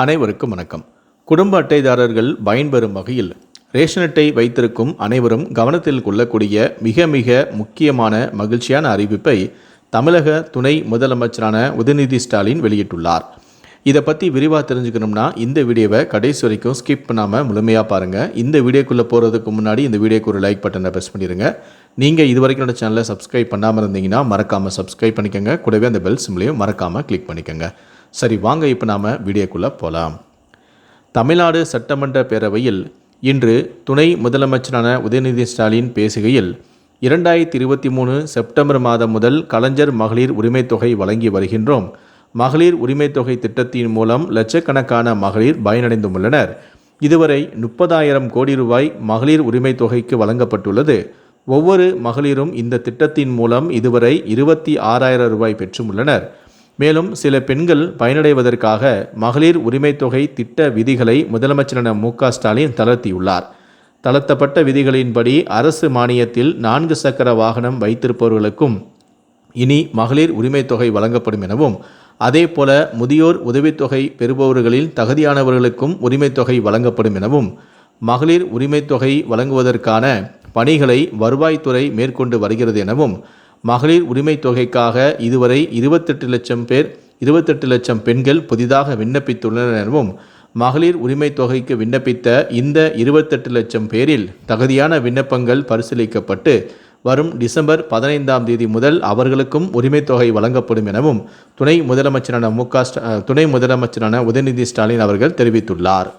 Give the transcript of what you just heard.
அனைவருக்கும் வணக்கம். குடும்ப அட்டைதாரர்கள் பயன்பெறும் வகையில் ரேஷன் அட்டை வைத்திருக்கும் அனைவரும் கவனத்தில் கொள்ளக்கூடிய மிக மிக முக்கியமான மகிழ்ச்சியான அறிவிப்பை தமிழக துணை முதலமைச்சரான உதயநிதி ஸ்டாலின் வெளியிட்டுள்ளார். இதை பற்றி விரிவாக தெரிஞ்சுக்கணும்னா இந்த வீடியோவை கடைசி வரைக்கும் ஸ்கிப் பண்ணாமல் முழுமையாக பாருங்கள். இந்த வீடியோக்குள்ளே போகிறதுக்கு முன்னாடி இந்த வீடியோக்கு ஒரு லைக் பட்டனை ப்ரெஸ் பண்ணிடுங்க. நீங்கள் இது வரைக்கும் என்னோட சேனலை சப்ஸ்கிரைப் பண்ணாமல் இருந்தீங்கன்னா மறக்காமல் சப்ஸ்கிரைப் பண்ணிக்கோங்க. கூடவே அந்த பெல் சிம்லையும் மறக்காமல் கிளிக் பண்ணிக்கோங்க. சரி, வாங்க இப்போ நாம் வீடியோக்குள்ளே போகலாம். தமிழ்நாடு சட்டமன்ற பேரவையில் இன்று துணை முதலமைச்சரான உதயநிதி ஸ்டாலின் பேசுகையில் 2023 செப்டம்பர் மாதம் முதல் கலைஞர் மகளிர் உரிமைத் தொகை வழங்கி வருகின்றோம். மகளிர் உரிமைத் தொகை திட்டத்தின் மூலம் லட்சக்கணக்கான மகளிர் பயனடைந்துள்ளனர். இதுவரை 30,000 கோடி ரூபாய் மகளிர் உரிமைத் தொகைக்கு வழங்கப்பட்டுள்ளது. ஒவ்வொரு மகளிரும் இந்த திட்டத்தின் மூலம் இதுவரை 26,000 ரூபாய் பெற்றுள்ளனர். மேலும் சில பெண்கள் பயனடைவதற்காக மகளிர் உரிமைத் தொகை திட்ட விதிகளை முதலமைச்சரான மு.க. ஸ்டாலின் தளர்த்தியுள்ளார். தளர்த்தப்பட்ட விதிகளின்படி அரசு மானியத்தில் 4 சக்கர வாகனம் வைத்திருப்பவர்களுக்கும் இனி மகளிர் உரிமைத் தொகை வழங்கப்படும் எனவும், அதேபோல முதியோர் உதவித்தொகை பெறுபவர்களில் தகுதியானவர்களுக்கும் உரிமைத் தொகை வழங்கப்படும் எனவும், மகளிர் உரிமைத் தொகை வழங்குவதற்கான பணிகளை வருவாய்த்துறை மேற்கொண்டு வருகிறது எனவும், மகளிர் உரிமைத் தொகைக்காக இதுவரை 28 லட்சம் பெண்கள் புதிதாக விண்ணப்பித்துள்ளனர் எனவும், மகளிர் உரிமைத் தொகைக்கு விண்ணப்பித்த இந்த 28 லட்சம் பேரில் தகுதியான விண்ணப்பங்கள் பரிசீலிக்கப்பட்டு வரும் டிசம்பர் 15ஆம் தேதி முதல் அவர்களுக்கும் உரிமைத் தொகை வழங்கப்படும் எனவும் துணை முதலமைச்சரான உதயநிதி ஸ்டாலின் அவர்கள் தெரிவித்துள்ளார்.